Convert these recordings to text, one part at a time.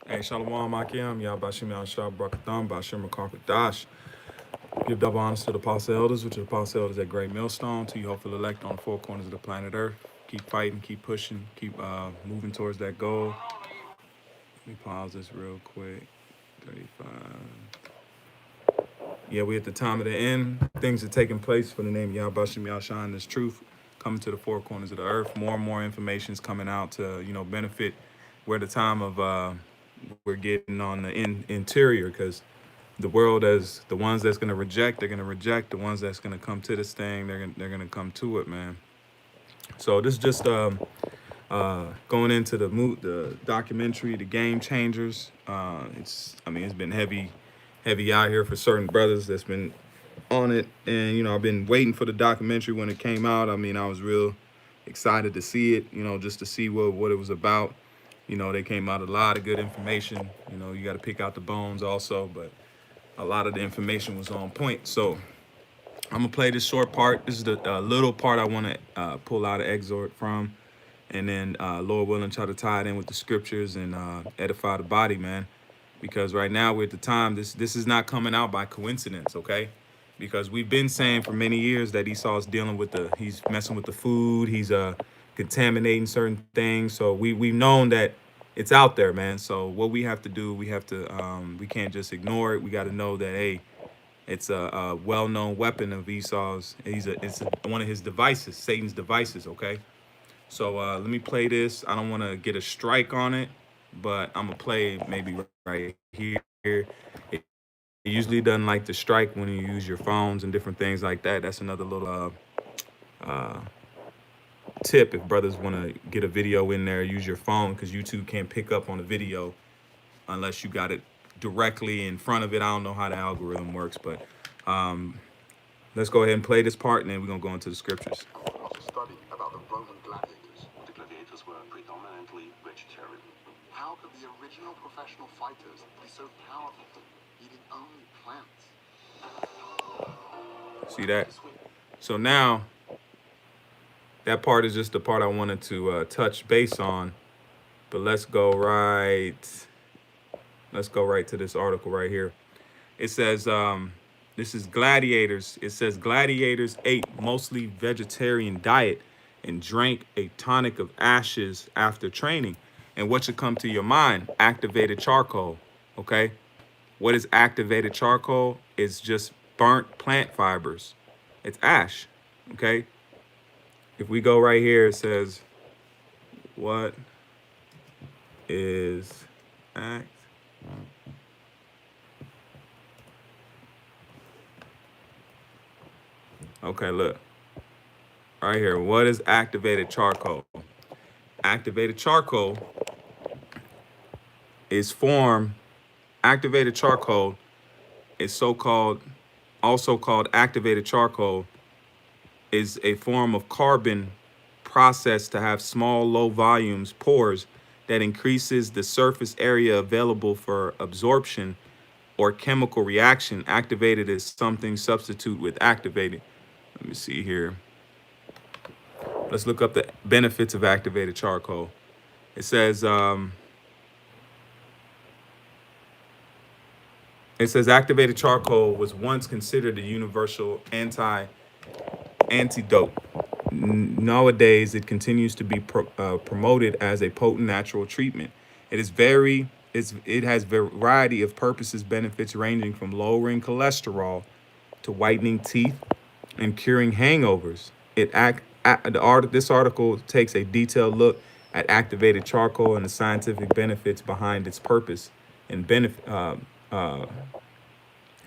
Hey, Shalom Akim, Yabashim Yashab Brakatham, Bashim Dash. Give double honors to the Apostle Elders, which are the Apostle Elders at Great Millstone, to you hopeful elect on the four corners of the planet Earth. Keep fighting, keep pushing, keep moving towards that goal. Let me pause this real quick. 35. Yeah, we're at the time of the end. Things are taking place for the name Yahbashim Yahshan, this truth coming to the four corners of the earth. More and more information is coming out to, benefit. We're at the time of we're getting on the interior because the world, as the ones that's going to reject, they're going to reject. The ones that's going to come to this thing, they're going to come to it, man. So this is just going into the documentary, the Game Changers. It's been heavy out here for certain brothers that's been on it, and I've been waiting for the documentary when it came out. I was real excited to see it, just to see what it was about. They came out a lot of good information. You got to pick out the bones also, but a lot of the information was on point. So I'm gonna play this short part. This is the little part I want to pull out an excerpt from, and then Lord willing, try to tie it in with the scriptures and edify the body, man. Because right now we're at the time. This is not coming out by coincidence, okay? Because we've been saying for many years that Esau's dealing with he's messing with the food. He's contaminating certain things. So we've known that it's out there, man. So what we have to do, we can't just ignore it. We got to know that, hey, it's a well-known weapon of Esau's. It's one of his devices, Satan's devices. Okay, so let me play this. I don't want to get a strike on it, but I'm gonna play maybe right here. It usually doesn't like to strike when you use your phones and different things like that. That's another little tip if brothers want to get a video in there. Use your phone because YouTube can't pick up on a video unless you got it directly in front of it. I don't know how the algorithm works, but let's go ahead and play this part, and then we're going to go into the scriptures. A study about the Roman gladiators. The gladiators were predominantly vegetarian. How could the original professional fighters be so powerful, eating only plants? See that? So now, that part is just the part I wanted to touch base on. But let's go right to this article right here. It says, this is Gladiators. It says Gladiators ate mostly vegetarian diet and drank a tonic of ashes after training. And what should come to your mind? Activated charcoal. Okay. What is activated charcoal? It's just burnt plant fibers. It's ash. Okay. If we go right here, it says, what is act? Okay, look. Right here. What is activated charcoal? Activated charcoal is formed. Activated charcoal is also called activated charcoal, is a form of carbon processed to have small, low volumes, pores that increases the surface area available for absorption or chemical reaction. Activated is something substitute with activated. Let me see here. Let's look up the benefits of activated charcoal. It says activated charcoal was once considered a universal antidote. Nowadays, it continues to be promoted as a potent natural treatment. It has variety of purposes, benefits ranging from lowering cholesterol to whitening teeth and curing hangovers. This article takes a detailed look at activated charcoal and the scientific benefits behind its purpose and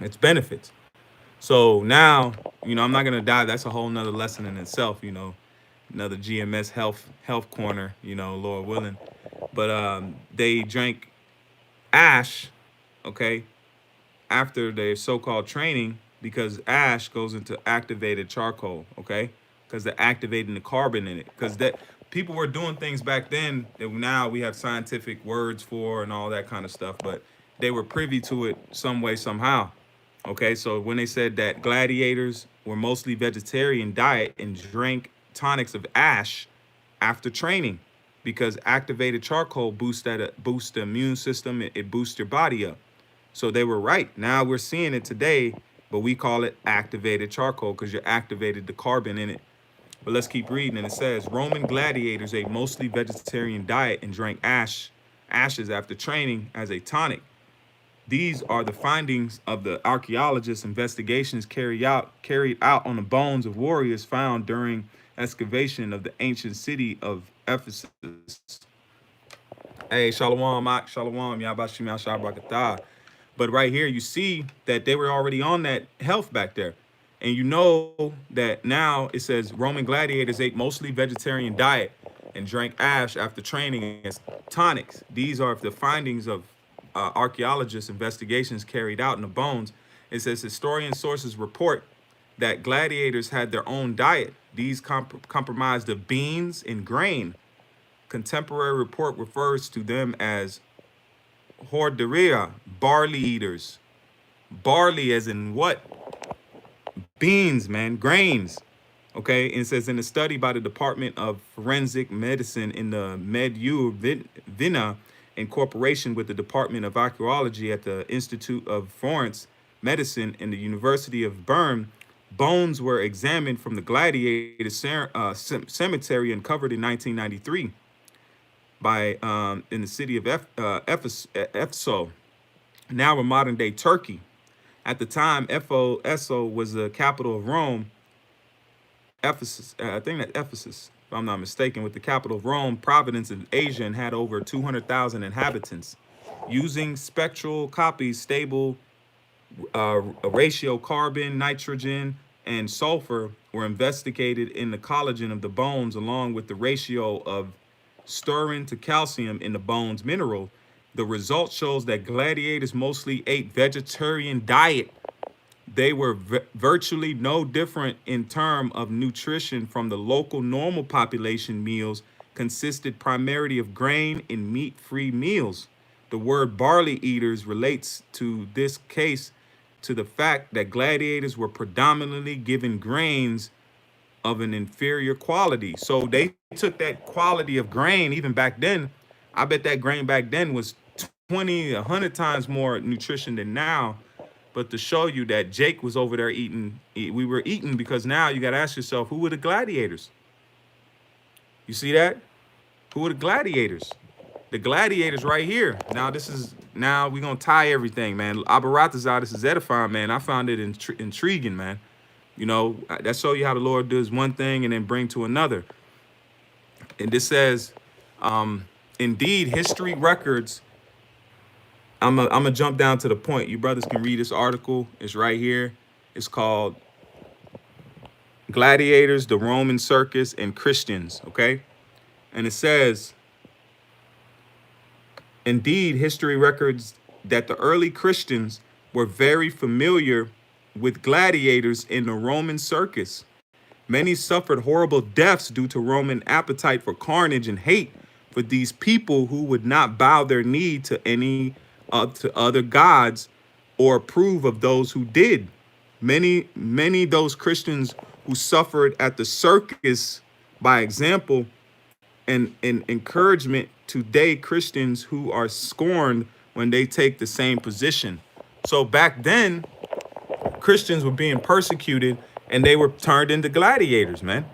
its benefits. So now, I'm not gonna dive. That's a whole nother lesson in itself. Another GMS health corner. Lord willing. But they drank ash, okay, after their so-called training because ash goes into activated charcoal, okay, because they're activating the carbon in it. Because that people were doing things back then that now we have scientific words for and all that kind of stuff, but they were privy to it some way somehow. Okay, so when they said that gladiators were mostly vegetarian diet and drank tonics of ash after training, because activated charcoal boosts the immune system. It boosts your body up. So they were right. Now we're seeing it today, but we call it activated charcoal because you activated the carbon in it. But let's keep reading. And it says Roman gladiators ate mostly vegetarian diet and drank ashes after training as a tonic. These are the findings of the archaeologists' investigations carried out on the bones of warriors found during excavation of the ancient city of Ephesus. Hey, Shalom, Mak, Shalom, Yabashim, Yashabrakatah. But right here, you see that they were already on that health back there. And you know that now it says Roman gladiators ate mostly vegetarian diet and drank ash after training as tonics. These are the findings of archaeologists' investigations carried out in the bones. It says historian sources report that gladiators had their own diet. These comprised of beans and grain. Contemporary report refers to them as horderia, barley eaters. Barley as in what? Beans, man, grains. Okay, and it says in a study by the Department of Forensic Medicine in the MedU Vina in cooperation with the Department of Archaeology at the Institute of Forensic Medicine in the University of Bern, bones were examined from the gladiator cemetery uncovered in 1993 by in the city of Ephesus, now in modern day Turkey. At the time, Esso was the capital of Rome. Ephesus, I think that Ephesus, if I'm not mistaken, with the capital of Rome, province in Asia, and had over 200,000 inhabitants. Using spectral copies, stable ratio carbon, nitrogen, and sulfur were investigated in the collagen of the bones, along with the ratio of staurin to calcium in the bones mineral. The result shows that gladiators mostly ate vegetarian diet. They were virtually no different in terms of nutrition from the local normal population. Meals consisted primarily of grain and meat-free meals. The word barley eaters relates to this case to the fact that gladiators were predominantly given grains of an inferior quality. So they took that quality of grain even back then. I bet that grain back then was 20, 100 times more nutrition than now. But to show you that Jake was over there eating, we were eating, because now you got to ask yourself, who were the gladiators? You see that? Who were the gladiators? The gladiators right here. Now we're going to tie everything, man. Abaratazar, this is edifying, man. I found it intriguing, man. You know, that show you how the Lord does one thing and then bring to another. And this says, indeed, history records. I'm gonna jump down to the point. You brothers can read this article. It's right here. It's called Gladiators, the Roman Circus, and Christians. Okay. And it says, indeed, history records that the early Christians were very familiar with gladiators in the Roman circus. Many suffered horrible deaths due to Roman appetite for carnage and hate for these people who would not bow their knee to any to other gods or approve of those who did. Many those Christians who suffered at the circus by example and encouragement today, Christians who are scorned when they take the same position. So back then, Christians were being persecuted and they were turned into gladiators, man.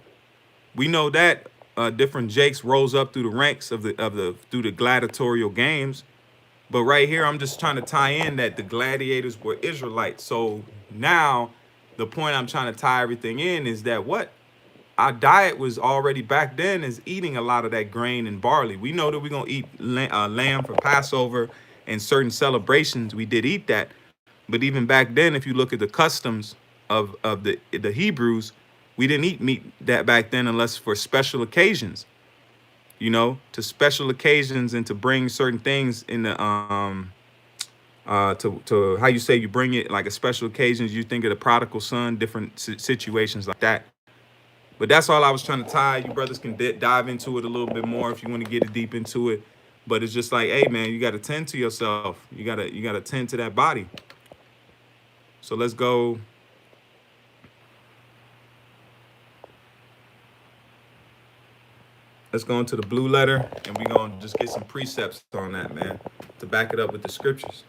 We know that different Jakes rose up through the ranks of through the gladiatorial games. But right here, I'm just trying to tie in that the gladiators were Israelites. So now the point I'm trying to tie everything in is that what? Our diet was already back then is eating a lot of that grain and barley. We know that we're going to eat lamb for Passover and certain celebrations. We did eat that. But even back then, if you look at the customs of the Hebrews, we didn't eat meat that back then unless for special occasions. You know, to special occasions and to bring certain things in the to how you say you bring it like a special occasions. You think of the prodigal son, different situations like that. But that's all I was trying to tie. You brothers can dive into it a little bit more if you want to get deep into it. But it's just like, hey man, you got to tend to yourself. You gotta tend to that body. So let's go. Let's go into the blue letter, and we're gonna just get some precepts on that, man, to back it up with the scriptures.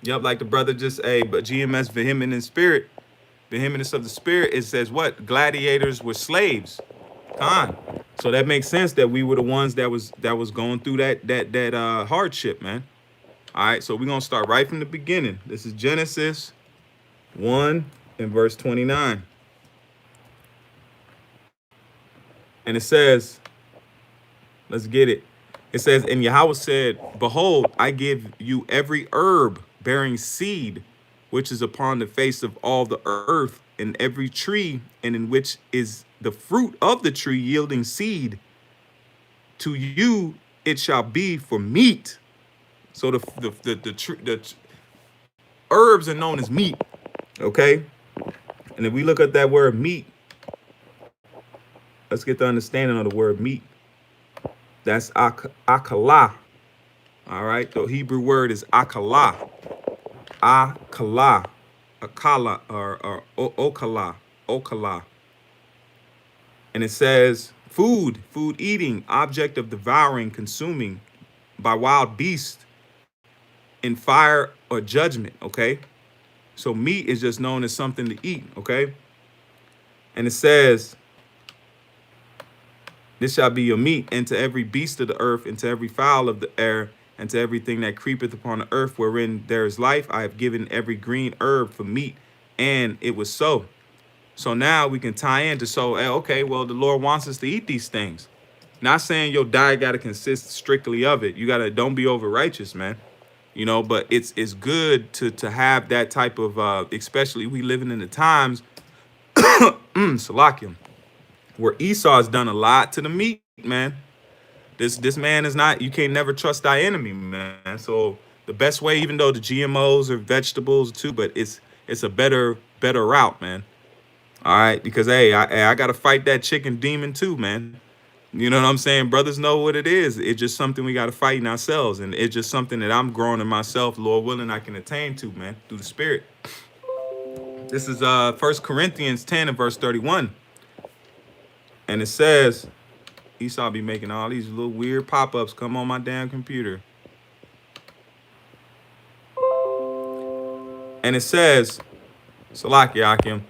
Yep, like the brother just but GMS vehement in spirit, vehemence of the spirit. It says what? Gladiators were slaves. Con. So that makes sense that we were the ones that was going through that hardship, man. All right, so we're gonna start right from the beginning. This is Genesis 1 and verse 29. And it says, let's get it. It says, and Yahweh said, behold, I give you every herb bearing seed, which is upon the face of all the earth, and every tree, and in which is the fruit of the tree yielding seed. To you it shall be for meat. So the herbs are known as meat. Okay? And if we look at that word meat, let's get the understanding of the word meat. That's akala. All right? The Hebrew word is akala. Akala. Akala or okala. Okala. And it says food eating, object of devouring, consuming by wild beasts in fire or judgment. Okay? So meat is just known as something to eat. Okay? And it says, this shall be your meat, and to every beast of the earth, and to every fowl of the air, and to everything that creepeth upon the earth wherein there is life, I have given every green herb for meat. And it was so. So now we can tie into, so, okay, well, the Lord wants us to eat these things. Not saying your diet got to consist strictly of it. You got to, don't be over righteous, man. You know, but it's good to have that type of, especially we living in the times, Salakium, where Esau has done a lot to the meat, man. This man is not, you can't never trust thy enemy, man. So the best way, even though the GMOs are vegetables too, but it's a better route, man. All right, because hey, I gotta fight that chicken demon too, man. You know what I'm saying? Brothers know what it is. It's just something we gotta fight in ourselves, and it's just something that I'm growing in myself, Lord willing, I can attain to, man, through the Spirit. This is 1 Corinthians 10 and verse 31. And it says, Esau be making all these little weird pop-ups come on my damn computer. And it says, Salakia Akim,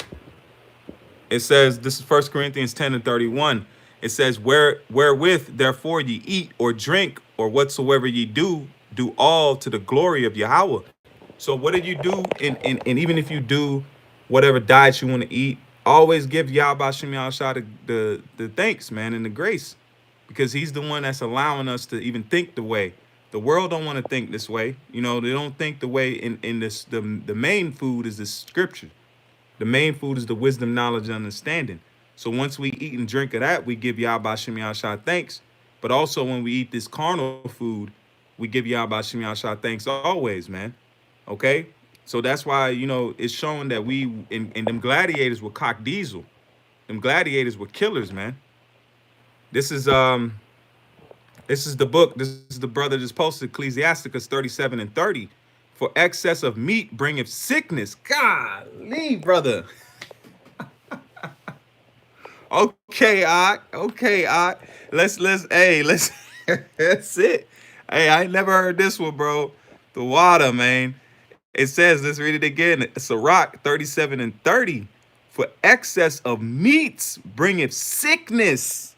it says, this is 1 Corinthians 10 and 31. It says, wherewith therefore ye eat or drink or whatsoever ye do all to the glory of Yahweh. So what did you do? And even if you do whatever diet you want to eat, always give Yahweh Shem Yahshua the thanks, man, and the grace. Because he's the one that's allowing us to even think the way. The world don't want to think this way. You know, they don't think the way in this, the main food is the scripture. The main food is the wisdom, knowledge, and understanding. So once we eat and drink of that, we give Yahweh Shem Yahshua thanks. But also when we eat this carnal food, we give Yahweh Shem Yahshua thanks always, man. Okay? So that's why, you know, it's showing that we, and them gladiators were cock diesel. Them gladiators were killers, man. This is the book. This is the brother just posted Ecclesiasticus 37 and 30. For excess of meat bringeth sickness. Golly, brother. Okay, Ak. Okay, Ak. Let's that's it. Hey, I ain't never heard this one, bro. The water, man. It says, let's read it again. Sirach 37 and 30. For excess of meats bringeth sickness,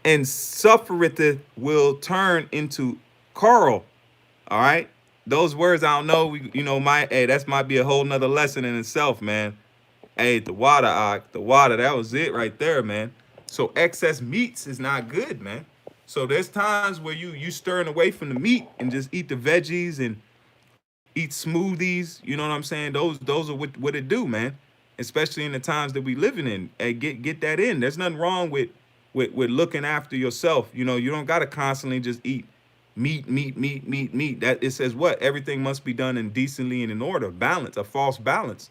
and suffereth will turn into coral. All right. Those words, I don't know. That might be a whole nother lesson in itself, man. Hey, the water, that was it right there, man. So excess meats is not good, man. So there's times where you stirring away from the meat and just eat the veggies and eat smoothies. You know what I'm saying? Those are what it do, man. Especially in the times that we living in. Hey, get that in. There's nothing wrong with looking after yourself. You know, you don't gotta constantly just eat meat. That it says what? Everything must be done in decently and in order. Balance, a false balance.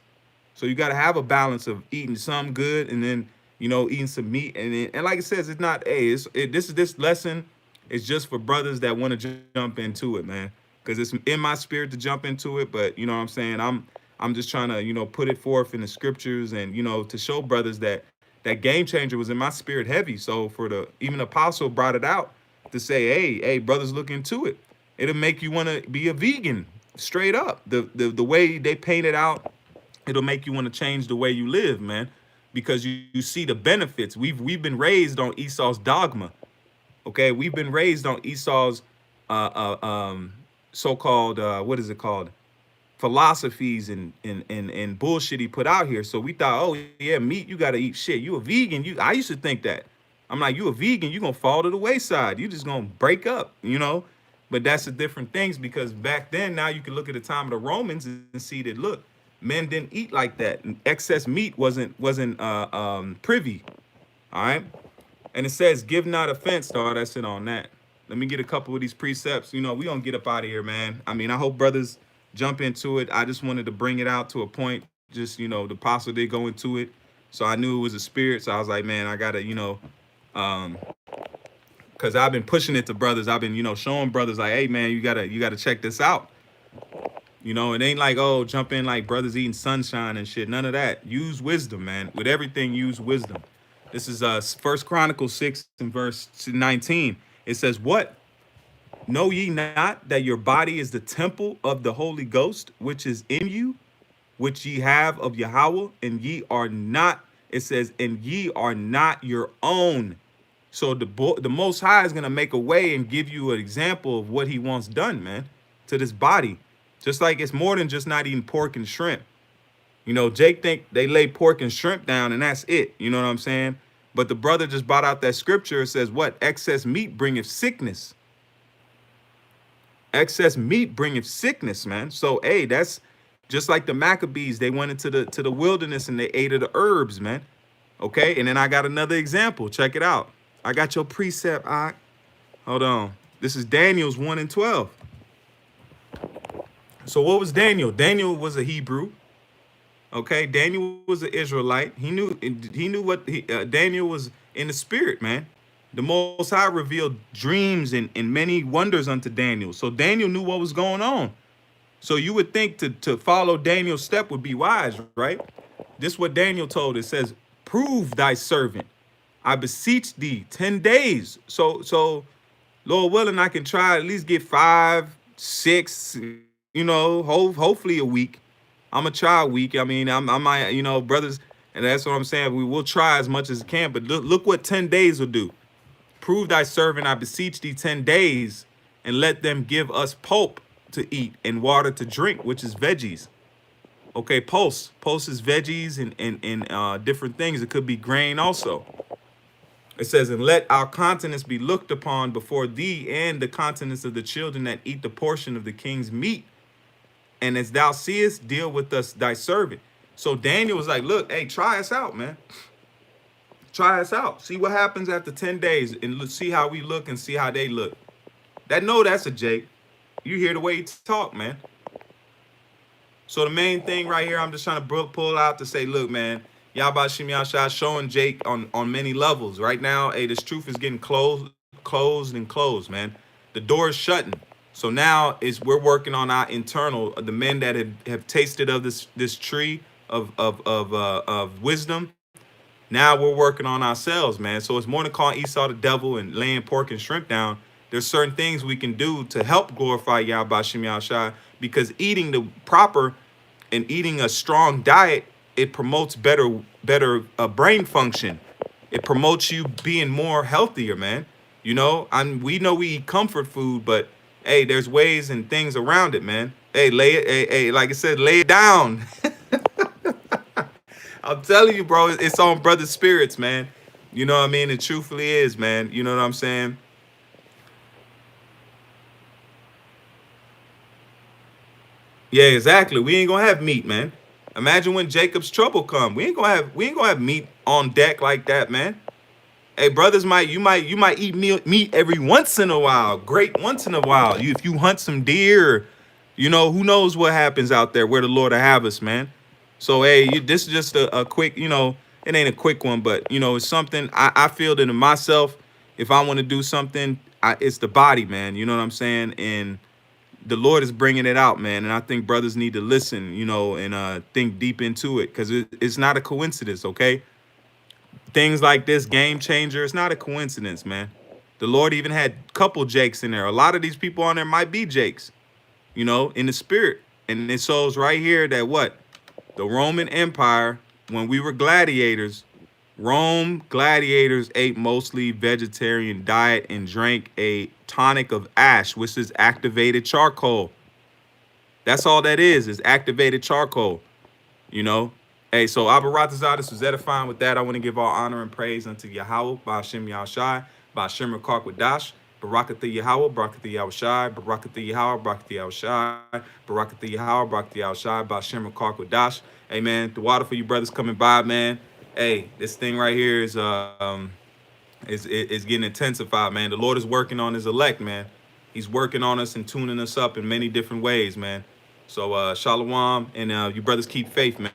So you gotta have a balance of eating some good and then, you know, eating some meat. And like it says, it's not this lesson is just for brothers that want to jump into it, man. because it's in my spirit to jump into it. But you know what I'm saying? I'm just trying to, put it forth in the scriptures and, to show brothers that that game changer was in my spirit heavy. So for the even the apostle brought it out to say, hey, brothers, look into it. It'll make you want to be a vegan straight up. The way they paint it out, it'll make you want to change the way you live, man, because you see the benefits. We've been raised on Esau's dogma. Okay, we've been raised on Esau's so-called what is it called, philosophies and bullshit he put out here. So we thought, oh yeah, meat, you gotta eat shit. You a vegan. I used to think that. I'm like, you a vegan, you gonna fall to the wayside. You just gonna break up. But that's the different things, because back then, now you can look at the time of the Romans and see that, look, men didn't eat like that. And excess meat wasn't privy. All right. And it says, give not offense, dog. That's it on that. Let me get a couple of these precepts. We gonna get up out of here, man. I mean, I hope brothers jump into it. I just wanted to bring it out to a point. Just, the apostle did go into it. So I knew it was a spirit. So I was like, man, I gotta, because I've been pushing it to brothers. I've been, showing brothers like, hey man, you gotta check this out. It ain't like, oh, jump in like brothers eating sunshine and shit. None of that. Use wisdom, man. With everything, use wisdom. This is First Chronicles 6 and verse 19. It says, what? Know ye not that your body is the temple of the Holy Ghost, which is in you, which ye have of Yahweh, and ye are not, it says, and ye are not your own. So the Most High is going to make a way and give you an example of what he wants done, man, to this body. Just like it's more than just not eating pork and shrimp. Jake think they lay pork and shrimp down and that's it. You know what I'm saying? But the brother just brought out that scripture. It says, what? Excess meat bringeth sickness. Excess meat bringeth sickness, man. So, hey, that's just like the Maccabees. They went into the wilderness and they ate of the herbs, man. Okay, and then I got another example. Check it out. I got your precept, all right? Hold on. This is Daniel's 1 and 12. So what was Daniel? Daniel was a Hebrew. Okay, Daniel was an Israelite. He knew what Daniel was in the spirit, man. The Most High revealed dreams and many wonders unto Daniel. So Daniel knew what was going on. So you would think to follow Daniel's step would be wise, right? This is what Daniel told. It says, prove thy servant. I beseech thee 10 days. So Lord willing, I can try at least get 5, 6, hopefully a week. I'm gonna try a week. I mean, I might, brothers, and that's what I'm saying. We will try as much as we can, but look what 10 days will do. Prove thy servant, I beseech thee 10 days, and let them give us pulp to eat and water to drink, which is veggies. Okay, pulse is veggies and different things. It could be grain also. It says, and let our countenance be looked upon before thee, and the countenance of the children that eat the portion of the king's meat. And as thou seest, deal with us, thy servant. So Daniel was like, look, hey, try us out, man. Try us out. See what happens after 10 days and see how we look and see how they look. That's a Jake. You hear the way he talk, man. So the main thing right here, I'm just trying to pull out to say, look, man, Yahweh Shem Yahshua showing Jake on many levels. Right now, hey, this truth is getting closed, man. The door is shutting. So now we're working on our internal, the men that have tasted of this tree of wisdom. Now we're working on ourselves, man. So it's more than calling Esau the devil and laying pork and shrimp down. There's certain things we can do to help glorify Yahweh Shem Yahshua, because eating the proper and eating a strong diet, it promotes better brain function. It promotes you being more healthier, man. We know we eat comfort food, but hey, there's ways and things around it, man. Hey, like I said, lay it down. I'm telling you, bro, it's on brother spirits, man. You know what I mean? It truthfully is, man. You know what I'm saying? Yeah, exactly. We ain't gonna have meat, man. Imagine when Jacob's trouble come. We ain't gonna have meat on deck like that, man. Hey, brothers, you might eat meat every once in a while. Great once in a while. If you hunt some deer, who knows what happens out there where the Lord will have us, man. So, hey, this is just a quick, it ain't a quick one, but, it's something I feel that in myself, if I want to do something, it's the body, man. You know what I'm saying? And the Lord is bringing it out, man. And I think brothers need to listen, you know, and think deep into it, because it's not a coincidence, okay? Things like this, game changer, it's not a coincidence, man. The Lord even had a couple Jakes in there. A lot of these people on there might be Jakes, you know, in the spirit. And it shows right here that what? The Roman Empire, when we were gladiators, Rome gladiators ate mostly vegetarian diet and drank a tonic of ash, which is activated charcoal. That's all that is activated charcoal, you know. Hey, so Abaratazah, this was edifying. With that, I want to give all honor and praise unto Yahweh, Ba'ashem Yahushai, Ba'ashem Rakak Wadash, Barakatha Yahweh, Barakatha Yahushai, Barakatha Yahweh, Barakatha Yahushai, Barakatha Yahweh, Barakatha Yahushai, Ba'ashem Rakak Wadash. Hey, man, the water for you brothers coming by, man. Hey, this thing right here is getting intensified, man. The Lord is working on his elect, man. He's working on us and tuning us up in many different ways, man. So shalom, and you brothers keep faith, man.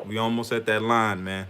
We almost at that line, man.